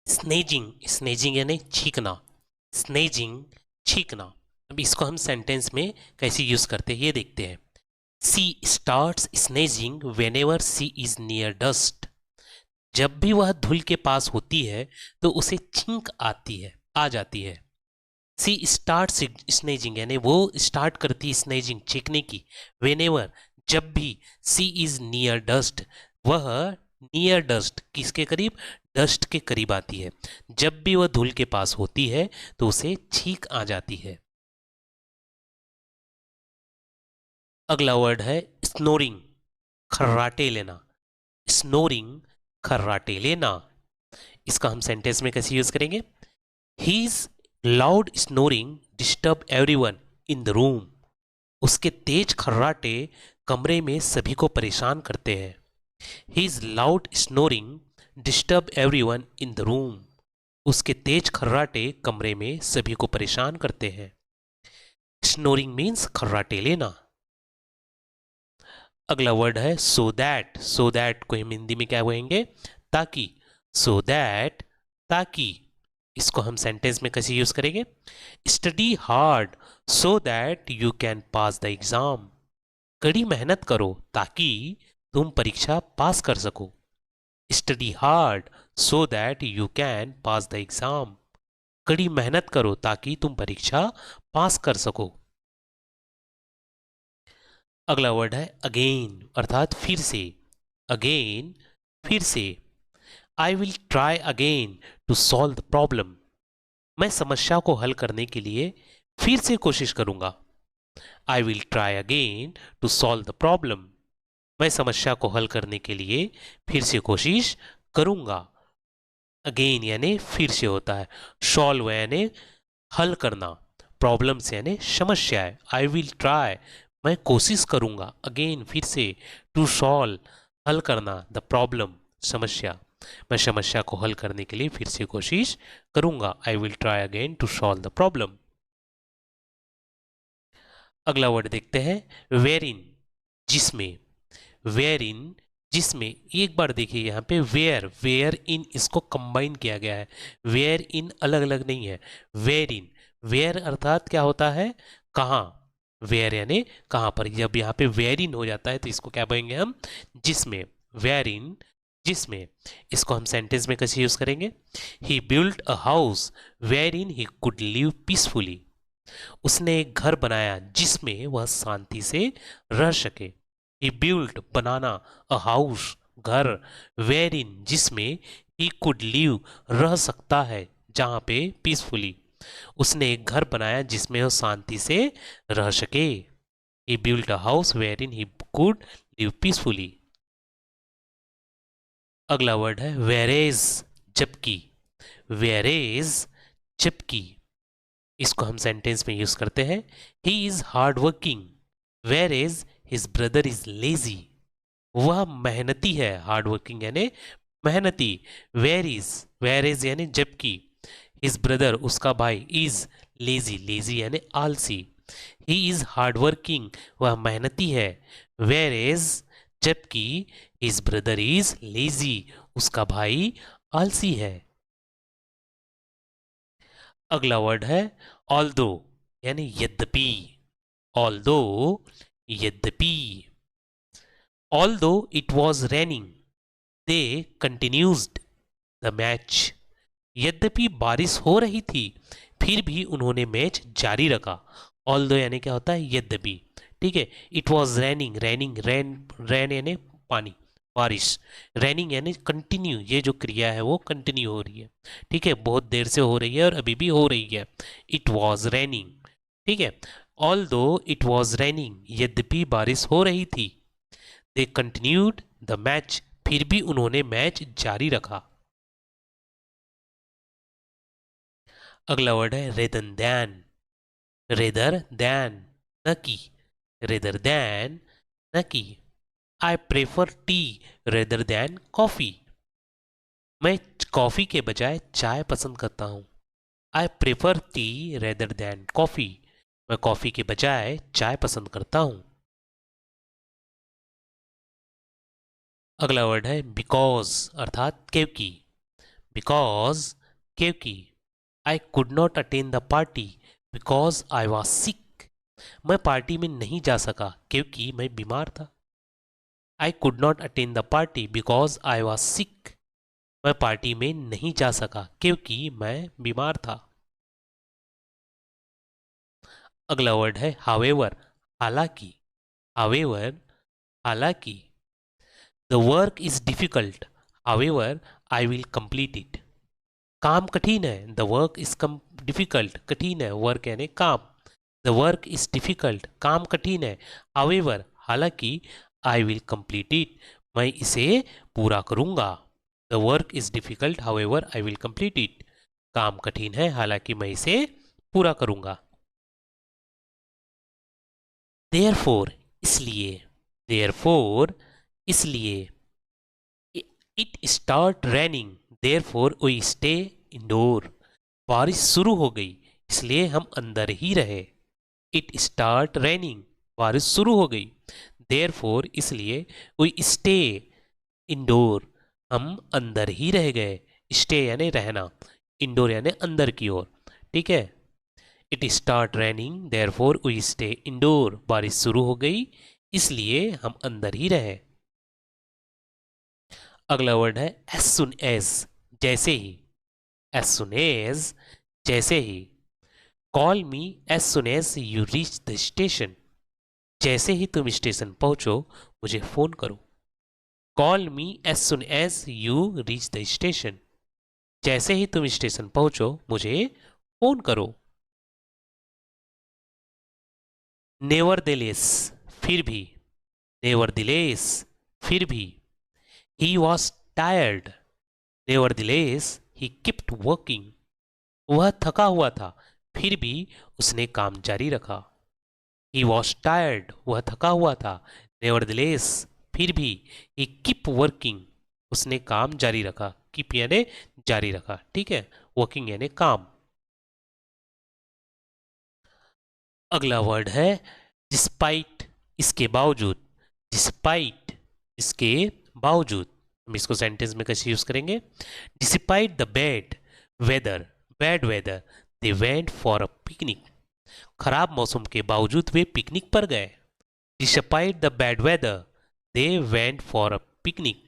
स्नेजिंग, स्नेजिंग यानी छींकना, स्नेजिंग छींकना। अब इसको हम सेंटेंस में कैसे यूज करते हैं ये देखते हैं। She starts sneezing whenever she is near dust. जब भी वह धूल के पास होती है तो उसे छींक आती है, आ जाती है। सी स्टार्ट स्नेजिंग यानी वो स्टार्ट करती है स्नेजिंग छींकने की, वेनेवर जब भी, सी इज नियर डस्ट वह नियर डस्ट किसके करीब, डस्ट के करीब आती है। जब भी वह धूल के पास होती है तो उसे छींक आ जाती है। अगला वर्ड है स्नोरिंग, खर्राटे लेना। स्नोरिंग खर्राटे लेना, इसका हम सेंटेंस में कैसे यूज करेंगे। His loud snoring disturbed everyone in the room. उसके तेज खर्राटे कमरे में सभी को परेशान करते हैं। His loud snoring disturbed everyone in the room. उसके तेज खर्राटे कमरे में सभी को परेशान करते हैं। Snoring means खर्राटे लेना। अगला वर्ड है so that। so that को हम हिंदी में क्या कहेंगे, ताकि। so that ताकि, इसको हम सेंटेंस में कैसे यूज करेंगे। Study hard so that you can pass the exam. कड़ी मेहनत करो ताकि तुम परीक्षा पास कर सको। Study hard so that you can pass the exam. कड़ी मेहनत करो ताकि तुम परीक्षा पास कर सको। अगला वर्ड है अगेन, अर्थात फिर से। अगेन फिर से। I will try again to solve the problem. मैं समस्या को हल करने के लिए फिर से कोशिश करूंगा। I will try again to solve the problem. मैं समस्या को हल करने के लिए फिर से कोशिश करूंगा। अगेन यानी फिर से होता है, सॉल्व यानी हल करना, प्रॉब्लम से यानी समस्या है। आई विल ट्राई मैं कोशिश करूंगा, अगेन फिर से, टू सॉल्व हल करना, द प्रॉब्लम समस्या, मैं समस्या को हल करने के लिए फिर से कोशिश करूंगा। I will try again to solve the problem. अगला वर्ड देखते हैं वेर इन, जिसमें। वेयर इन जिसमें, एक बार देखिए यहाँ पे वेयर, वेयर इन इसको कंबाइन किया गया है। वेयर इन अलग अलग नहीं है। वेयर इन, वेयर अर्थात क्या होता है, कहाँ। वेयर यानी कहाँ पर, जब यहाँ पे वेयर इन हो जाता है तो इसको क्या बोलेंगे हम, जिसमें। वेयर इन जिसमें, इसको हम सेंटेंस में कैसे यूज करेंगे। He built a house where in he could live peacefully. उसने एक घर बनाया जिसमें वह शांति से रह सके। He built banana, a house घर, वेयर इन जिसमें, ही कुड लिव रह सकता है, जहां पे पीसफुली। उसने एक घर बनाया जिसमें वह शांति से रह सके। He built a house where in he could live peacefully. अगला वर्ड है वेरेज, जबकि। वेरेज जबकि, इसको हम सेंटेंस में यूज करते हैं। He is hard working whereas his brother is lazy. वह मेहनती है, हार्ड वर्किंग यानी मेहनती। वेर इज यानी जबकि, हिज ब्रदर उसका भाई, इज लेजी, लेजी यानी आलसी। ही इज हार्ड वर्किंग वह मेहनती है, वेर इज जबकि, हिज ब्रदर इज लेजी उसका भाई आलसी है। अगला वर्ड है ऑल्दो यानी यद्यपि। ऑल्दो यद्यपि। Although it was raining they continued the match. यद्यपि बारिश हो रही थी फिर भी उन्होंने मैच जारी रखा। ऑल्दो यानी क्या होता है, यद्यपि। ठीक है। It was raining, raining rain, rain यानी पानी, बारिश। रेनिंग यानी कंटिन्यू, ये जो क्रिया है वो कंटिन्यू हो रही है। ठीक है, बहुत देर से हो रही है और अभी भी हो रही है। It was raining. ठीक है। ऑल दो इट वॉज रेनिंग, यद्यपि बारिश हो रही थी। दे कंटिन्यूड द मैच, फिर भी उन्होंने मैच जारी रखा। अगला वर्ड है रेदर दैन। रेदर दैन न की, रेदर दैन न की। I prefer tea rather than coffee. मैं कॉफी के बजाय चाय पसंद करता हूँ। I prefer tea rather than coffee. मैं कॉफी के बजाय चाय पसंद करता हूँ। अगला वर्ड है बिकॉज, अर्थात क्योंकि। बिकॉज क्योंकि I could not attend the party because I was sick. मैं पार्टी में नहीं जा सका क्योंकि मैं बीमार था। I could not attend the party because I was sick. मैं पार्टी में नहीं जा सका क्योंकि मैं बीमार था। अगला वर्ड है हावेवर, हालांकि। हावेवर, हालांकि। The work is difficult however I will complete it. काम कठिन है, द वर्क इज डिफिकल्ट, कठिन है, वर्क यानी काम। द वर्क इज डिफिकल्ट, काम कठिन है। हावेवर, हालांकि, आई विल कंप्लीट इट, मैं इसे पूरा करूंगा। The work is difficult however I will complete it. काम कठिन है, हालांकि मैं इसे पूरा करूंगा। देयरफॉर, इसलिए। देयरफॉर, इसलिए। It start raining therefore we stay indoor. बारिश शुरू हो गई इसलिए हम अंदर ही रहे। इट स्टार्ट रेनिंग, बारिश शुरू हो गई। देयरफॉर, इसलिए। वी स्टे इंडोर, हम अंदर ही रह गए। स्टे यानी रहना, इंडोर यानी अंदर की ओर। ठीक है। It start raining therefore we stay indoor. बारिश शुरू हो गई इसलिए हम अंदर ही रहे। अगला वर्ड है एज सुन एज, जैसे ही। एज सुन एज, जैसे ही। Call me as soon as you reach the station. जैसे ही तुम स्टेशन पहुंचो मुझे फोन करो। Call me as soon as you reach the station. जैसे ही तुम स्टेशन पहुंचो मुझे फोन करो। नेवरदिलेस, फिर भी। नेवरदिलेस, फिर भी। He was tired nevertheless he kept working. वह थका हुआ था फिर भी उसने काम जारी रखा। ही वॉज टायर्ड, वह थका हुआ था। नेवरदिलेस, फिर भी। ही कीप वर्किंग, उसने काम जारी रखा। कीप यानी जारी रखा, ठीक है। वर्किंग यानी काम। अगला वर्ड है डिस्पाइट, इसके बावजूद। डिस्पाइट, इसके बावजूद। हम इसको सेंटेंस में कैसे यूज करेंगे? Despite the bad whether they went for a picnic. खराब मौसम के बावजूद वे पिकनिक पर गए। Despite the bad whether they went for a picnic.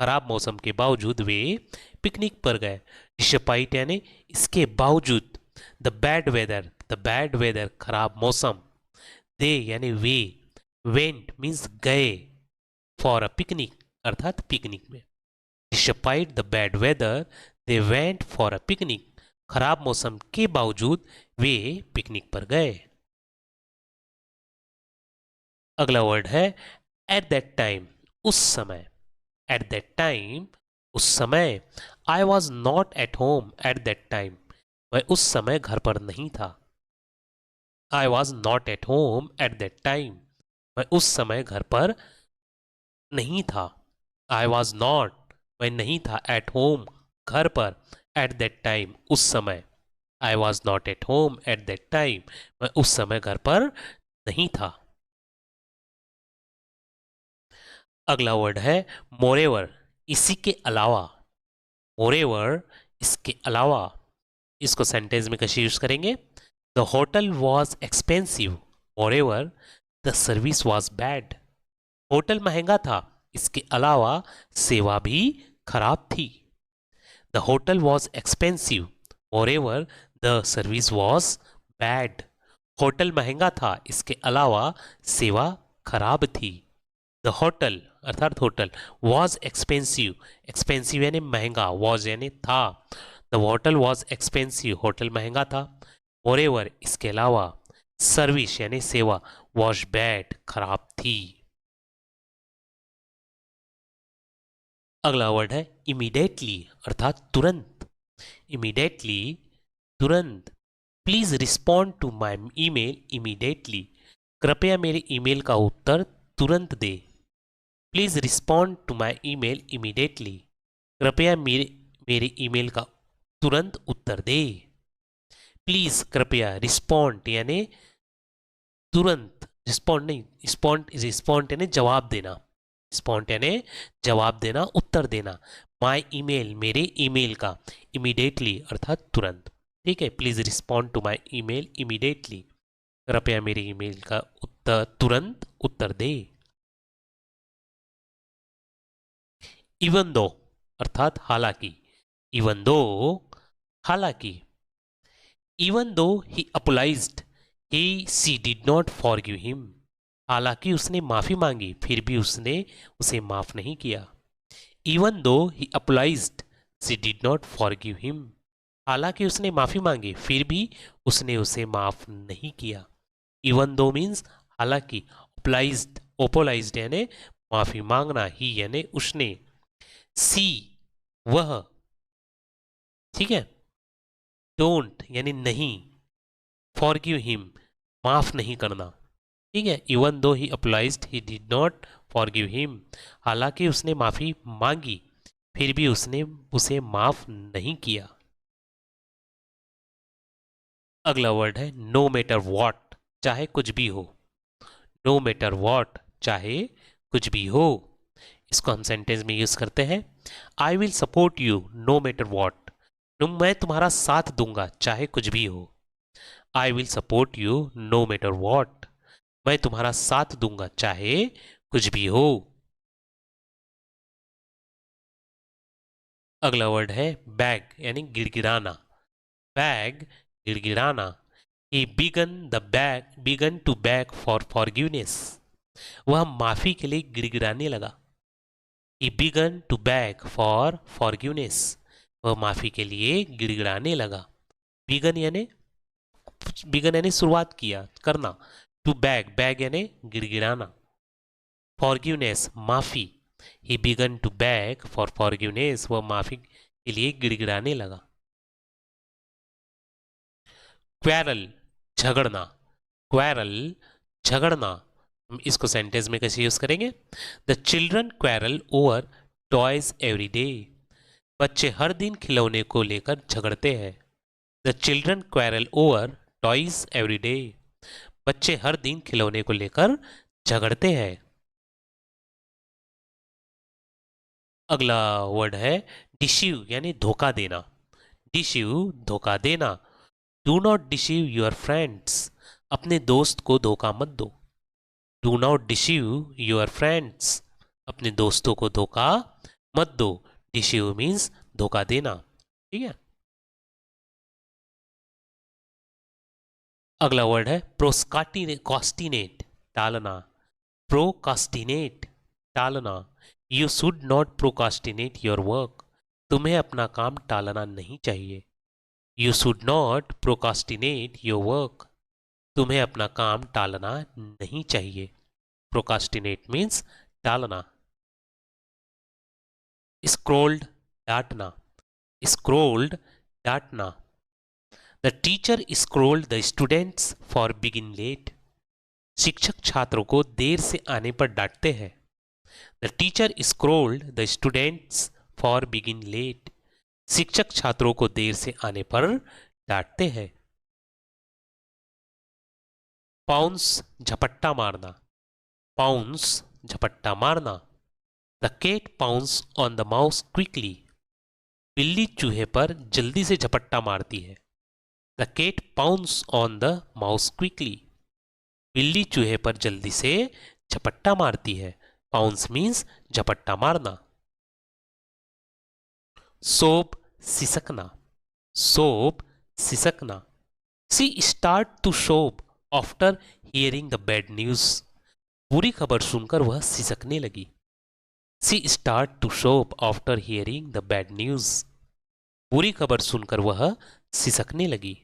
खराब मौसम के बावजूद वे पिकनिक पर गए। डिस्पाइट यानी इसके बावजूद। द बैड वेदर खराब मौसम। दे यानी वे। वेंट मीन्स गए। फॉर अ पिकनिक अर्थात पिकनिक में। Despite the bad whether they went for a picnic. खराब मौसम के बावजूद वे पिकनिक पर गए। अगला वर्ड है एट दैट टाइम, उस समय। एट दैट टाइम, उस समय। I was not at home at that time, मैं उस समय घर पर नहीं था। I was not at home at that time, मैं उस समय घर पर नहीं था। आई वॉज नॉट, मैं नहीं था, एट होम, घर पर, एट दैट टाइम, उस समय। I was not at home at that time, मैं उस समय घर पर नहीं था। अगला वर्ड है मोरेवर, इसी के अलावा। मोरेवर, इसके अलावा। इसको सेंटेंस में कैसे यूज करेंगे? The hotel was expensive moreover the service was bad. Hotel महंगा था, इसके अलावा सेवा भी खराब थी। The hotel was expensive moreover the service was bad. Hotel महंगा था, इसके अलावा सेवा खराब थी। द होटल अर्थात होटल, वॉज एक्सपेंसिव, एक्सपेंसिव यानी महंगा, वॉज यानी था। The hotel was expensive, hotel महंगा था। मोरेवर, इसके अलावा। सर्विस यानी सेवा, वॉज बैड, खराब थी। अगला वर्ड है इमीडिएटली अर्थात तुरंत। इमीडिएटली, तुरंत। Please respond to my email immediately, कृपया मेरे ईमेल का उत्तर तुरंत दे। Please respond to my email immediately, कृपया मेरे मेरे ईमेल का तुरंत उत्तर दे। प्लीज, कृपया। रिस्पॉन्ड यानी तुरंत, रिस्पॉन्ड नहीं, रिस्पॉन्ड यानी जवाब देना। रिस्पॉन्ड यानी जवाब देना, उत्तर देना। माई ईमेल, मेरे ईमेल का। इमीडिएटली अर्थात तुरंत। ठीक है, please respond to my email immediately, कृपया मेरे ईमेल का तुरंत उत्तर दे। इवन दो अर्थात हालांकि, इवन दो हालांकि। Even though he apologized he she did not forgive him, हालांकि उसने माफी मांगी फिर भी उसने उसे माफ नहीं किया। Even though he apologized she did not forgive him, हालांकि उसने माफी मांगी फिर भी उसने उसे माफ नहीं किया। इवन दो मीन्स हालांकि, अपोलाइज्ड, ओपोलाइज्ड यानी माफी मांगना, ही यानी उसने, सी वह, ठीक है, डोंट यानी नहीं, फॉरगिव हिम माफ नहीं करना। ठीक है, even though he apologized he did not forgive him, हालांकि उसने माफी मांगी फिर भी उसने उसे माफ नहीं किया। अगला वर्ड है नो मैटर वॉट, चाहे कुछ भी हो। नो मैटर वॉट, चाहे कुछ भी हो। इसको हम सेंटेंस में यूज करते हैं। I will support you know matter what, मैं तुम्हारा साथ दूंगा चाहे कुछ भी हो। I will support you know matter what, मैं तुम्हारा साथ दूंगा चाहे कुछ भी हो। अगला वर्ड है बैग यानी गिड़गिड़ाना। बैग, गिड़गिड़ाना। He began to beg for forgiveness, वह माफी के लिए गिड़गिड़ाने लगा। He began to beg for forgiveness, वह माफी के लिए गिड़गिड़ाने लगा। बिगन यानी शुरुआत किया, करना। टू बैग, बैग यानी गिड़गिड़ाना। फॉरगिवनेस माफी, he began to beg for forgiveness, वह माफी के लिए गिड़गिड़ाने लगा। क्वेरल, झगड़ना। क्वेरल, झगड़ना। हम इसको सेंटेंस में कैसे यूज करेंगे? The children quarrel over toys every day, बच्चे हर दिन खिलौने को लेकर झगड़ते हैं। The children quarrel over toys every day, बच्चे हर दिन खिलौने को लेकर झगड़ते हैं। अगला वर्ड है डिसीव यानी धोखा देना। डिसीव, धोखा देना। Do not deceive your friends, अपने दोस्त को धोखा मत दो। Do not deceive your friends, अपने दोस्तों को धोखा मत दो। डिसीव मीन्स धोखा देना। ठीक है, अगला वर्ड है प्रोकास्टिनेट, टालना। प्रोकास्टिनेट, टालना। You should not procrastinate your work, तुम्हें अपना काम टालना नहीं चाहिए। You should not procrastinate your work, तुम्हें अपना काम टालना नहीं चाहिए। प्रोकास्टिनेट मीन्स टालना। स्क्रोल्ड, डांटना। स्क्रोल्ड, डांटना। The teacher scolded the students for बिगिन लेट, शिक्षक छात्रों को देर से आने पर डांटते हैं। The teacher scolded the students for बिगिन लेट, शिक्षक छात्रों को देर से आने पर डांटते हैं। पाउंस, झपट्टा मारना। पाउंस, झपट्टा मारना। The cat pounce on the mouse quickly, बिल्ली चूहे पर जल्दी से झपट्टा मारती है। The cat pounce on the mouse quickly, बिल्ली चूहे पर जल्दी से झपट्टा मारती है। पाउंस मीन्स झपट्टा मारना। सोब, सिसकना। सोब, सिसकना। She start to sob after hearing the bad news, बुरी खबर सुनकर वह सिसकने लगी। She start to sob after hearing the bad news, बुरी खबर सुनकर वह सिसकने लगी।